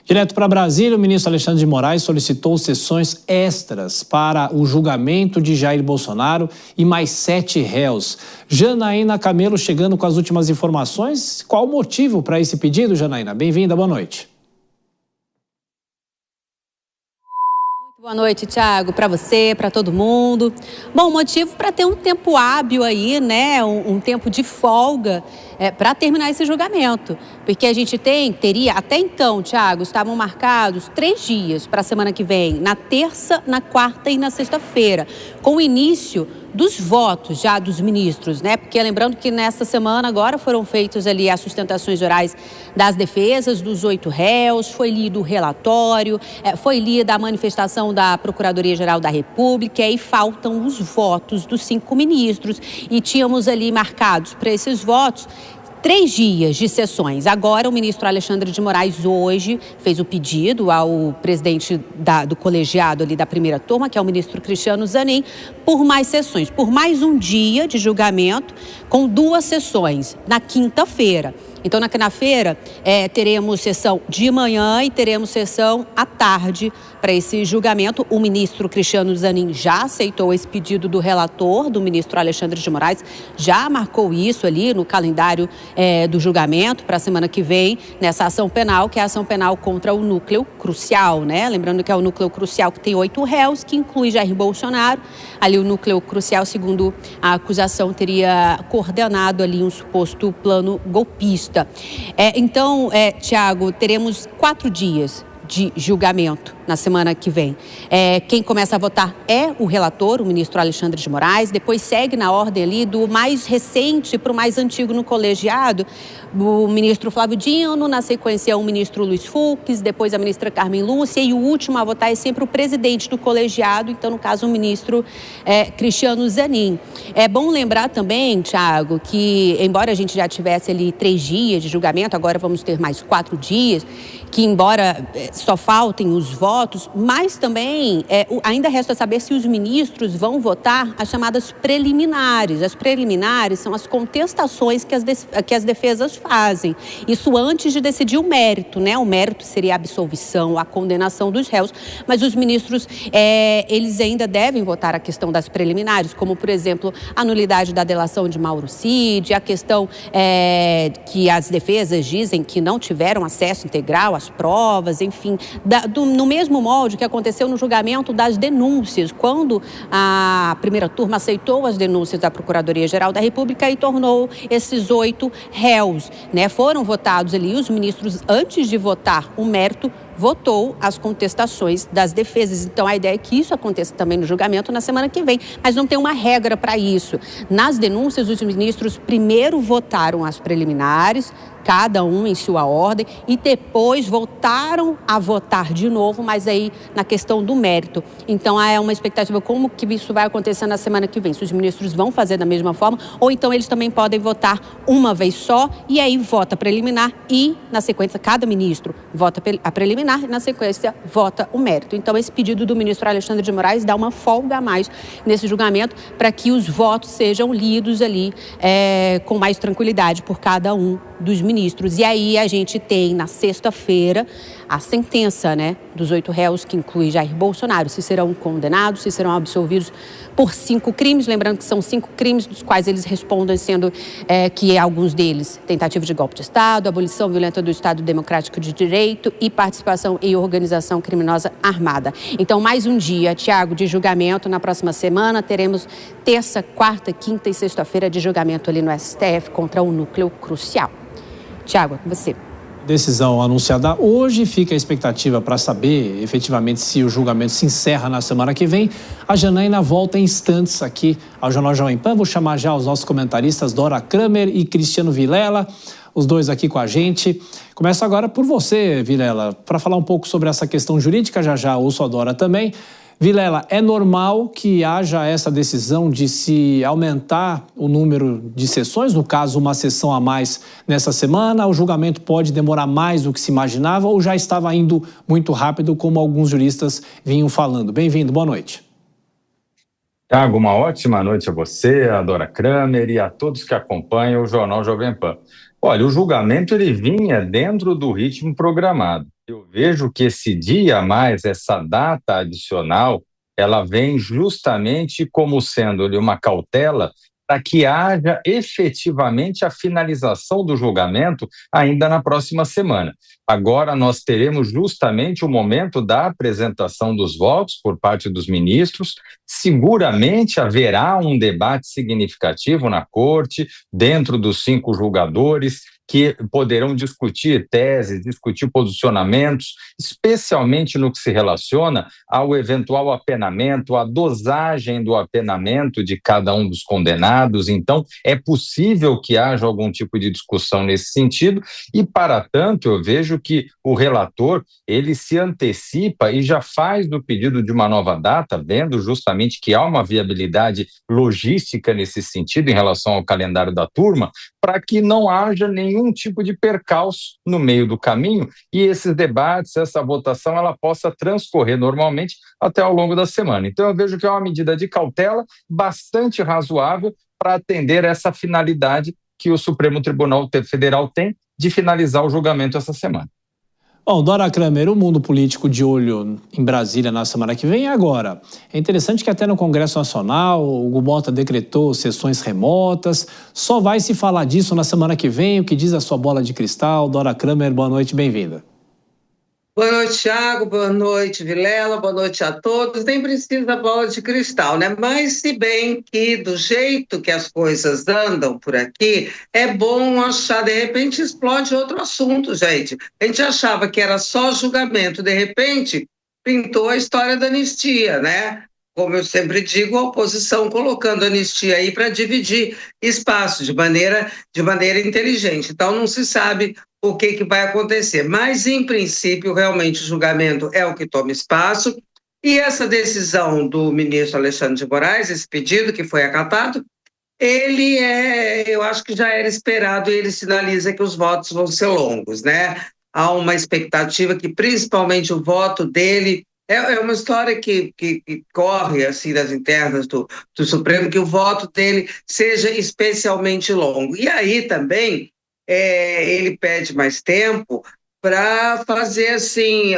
Direto para Brasília, o ministro Alexandre de Moraes solicitou sessões extras para o julgamento de Jair Bolsonaro e mais 7 réus. Janaína Camelo chegando com as últimas informações. Qual o motivo para esse pedido, Janaína? Bem-vinda, boa noite. Boa noite, Thiago, para você, para todo mundo. Bom, motivo para ter um tempo hábil aí, né? Um tempo de folga para terminar esse julgamento. Porque a gente teria, até então, Thiago, estavam marcados 3 dias para a semana que vem, na terça, na quarta e na sexta-feira, com o início dos votos já dos ministros, né? Porque lembrando que nesta semana agora foram feitos ali as sustentações orais das defesas dos 8 réus, foi lido o relatório, foi lida a manifestação da Procuradoria-Geral da República e faltam os votos dos 5 ministros e tínhamos ali marcados para esses votos 3 dias de sessões. Agora, o ministro Alexandre de Moraes hoje fez o pedido ao presidente do colegiado ali da primeira turma, que é o ministro Cristiano Zanin, por mais sessões, por mais um dia de julgamento, com 2 sessões na quinta-feira. Então, na quinta-feira, teremos sessão de manhã e teremos sessão à tarde para esse julgamento. O ministro Cristiano Zanin já aceitou esse pedido do relator, do ministro Alexandre de Moraes, já marcou isso ali no calendário do julgamento para a semana que vem, nessa ação penal, que é a ação penal contra o núcleo crucial, né? Lembrando que é o núcleo crucial que tem 8 réus, que inclui Jair Bolsonaro. Ali o núcleo crucial, segundo a acusação, teria coordenado ali um suposto plano golpista. Então, Thiago, teremos 4 dias de julgamento na semana que vem. Quem começa a votar é o relator, o ministro Alexandre de Moraes, depois segue na ordem ali do mais recente para o mais antigo no colegiado, o ministro Flávio Dino, na sequência o ministro Luiz Fux, depois a ministra Carmen Lúcia e o último a votar é sempre o presidente do colegiado, então no caso o ministro Cristiano Zanin. É bom lembrar também, Thiago, que embora a gente já tivesse ali 3 dias de julgamento, agora vamos ter mais 4 dias, que embora só faltem os votos, mas também ainda resta saber se os ministros vão votar as chamadas preliminares. As preliminares são as contestações que as defesas fazem. Isso antes de decidir o mérito, né? O mérito seria a absolvição, a condenação dos réus, mas os ministros, eles ainda devem votar a questão das preliminares, como, por exemplo, a nulidade da delação de Mauro Cid, a questão que as defesas dizem que não tiveram acesso integral às provas, enfim, no mesmo molde que aconteceu no julgamento das denúncias, quando a primeira turma aceitou as denúncias da Procuradoria-Geral da República e tornou esses 8 réus, né? Foram votados ali, os ministros, antes de votar o mérito, votou as contestações das defesas. Então, a ideia é que isso aconteça também no julgamento na semana que vem, mas não tem uma regra para isso. Nas denúncias, os ministros primeiro votaram as preliminares, cada um em sua ordem, e depois voltaram a votar de novo, mas aí na questão do mérito. Então, há uma expectativa como que isso vai acontecer na semana que vem. Se os ministros vão fazer da mesma forma, ou então eles também podem votar uma vez só, e aí vota preliminar e, na sequência, cada ministro vota a preliminar e, na sequência, vota o mérito. Então, esse pedido do ministro Alexandre de Moraes dá uma folga a mais nesse julgamento para que os votos sejam lidos ali com mais tranquilidade por cada um dos ministros. E aí a gente tem na sexta-feira a sentença, né, dos 8 réus, que inclui Jair Bolsonaro, se serão condenados, se serão absolvidos por 5 crimes, lembrando que são 5 crimes dos quais eles respondem, sendo que alguns deles tentativa de golpe de Estado, abolição violenta do Estado Democrático de Direito e participação em organização criminosa armada. Então, mais um dia, Thiago, de julgamento. Na próxima semana teremos terça, quarta, quinta e sexta-feira de julgamento ali no STF contra o núcleo crucial. Thiago, é com você. Decisão anunciada hoje, fica a expectativa para saber efetivamente se o julgamento se encerra na semana que vem. A Janaína volta em instantes aqui ao Jornal Jovem Pan. Vou chamar já os nossos comentaristas Dora Kramer e Cristiano Vilela, os dois aqui com a gente. Começo agora por você, Vilela, para falar um pouco sobre essa questão jurídica, já ouço a Dora também. Vilela, é normal que haja essa decisão de se aumentar o número de sessões, no caso, uma sessão a mais nessa semana? O julgamento pode demorar mais do que se imaginava ou já estava indo muito rápido, como alguns juristas vinham falando? Bem-vindo, boa noite. Thiago, uma ótima noite a você, a Dora Kramer e a todos que acompanham o Jornal Jovem Pan. Olha, o julgamento ele vinha dentro do ritmo programado. Eu vejo que esse dia a mais, essa data adicional, ela vem justamente como sendo ali uma cautela para que haja efetivamente a finalização do julgamento ainda na próxima semana. Agora nós teremos justamente o momento da apresentação dos votos por parte dos ministros. Seguramente haverá um debate significativo na corte, dentro dos 5 julgadores, que poderão discutir teses, discutir posicionamentos, especialmente no que se relaciona ao eventual apenamento, à dosagem do apenamento de cada um dos condenados. Então, é possível que haja algum tipo de discussão nesse sentido e, para tanto, eu vejo que o relator, ele se antecipa e já faz do pedido de uma nova data, vendo justamente que há uma viabilidade logística nesse sentido em relação ao calendário da turma, para que não haja nenhum tipo de percalço no meio do caminho e esses debates, essa votação, ela possa transcorrer normalmente até ao longo da semana. Então, eu vejo que é uma medida de cautela bastante razoável para atender essa finalidade que o Supremo Tribunal Federal tem de finalizar o julgamento essa semana. Bom, Dora Kramer, o mundo político de olho em Brasília na semana que vem e agora. É interessante que até no Congresso Nacional o Gubota decretou sessões remotas. Só vai se falar disso na semana que vem. O que diz a sua bola de cristal? Dora Kramer, boa noite, bem-vinda. Boa noite, Thiago. Boa noite, Vilela. Boa noite a todos. Nem precisa da bola de cristal, né? Mas, se bem que, do jeito que as coisas andam por aqui, é bom achar, de repente, explode outro assunto, gente. A gente achava que era só julgamento, de repente, pintou a história da anistia, né? Como eu sempre digo, a oposição colocando anistia aí para dividir espaço de maneira inteligente. Então, não se sabe o que vai acontecer. Mas, em princípio, realmente o julgamento é o que toma espaço. E essa decisão do ministro Alexandre de Moraes, esse pedido que foi acatado, eu acho que já era esperado e ele sinaliza que os votos vão ser longos, né? Há uma expectativa que, principalmente, o voto dele é uma história que corre assim das internas do Supremo, que o voto dele seja especialmente longo. E aí também ele pede mais tempo para fazer assim,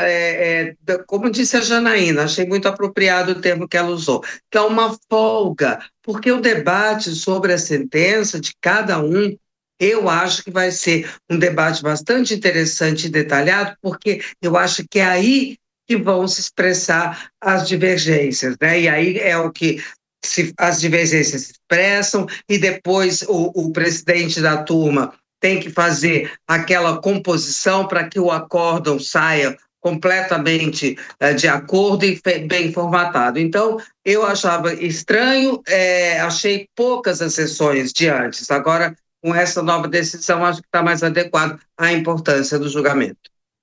como disse a Janaína, achei muito apropriado o termo que ela usou, que é uma folga, porque o debate sobre a sentença de cada um, eu acho que vai ser um debate bastante interessante e detalhado, porque eu acho que é aí que vão se expressar as divergências, né? E aí é o que as divergências se expressam e depois o presidente da turma tem que fazer aquela composição para que o acórdão saia completamente de acordo e bem formatado. Então, eu achava estranho, achei poucas as sessões de antes. Agora, com essa nova decisão, acho que está mais adequado à importância do julgamento.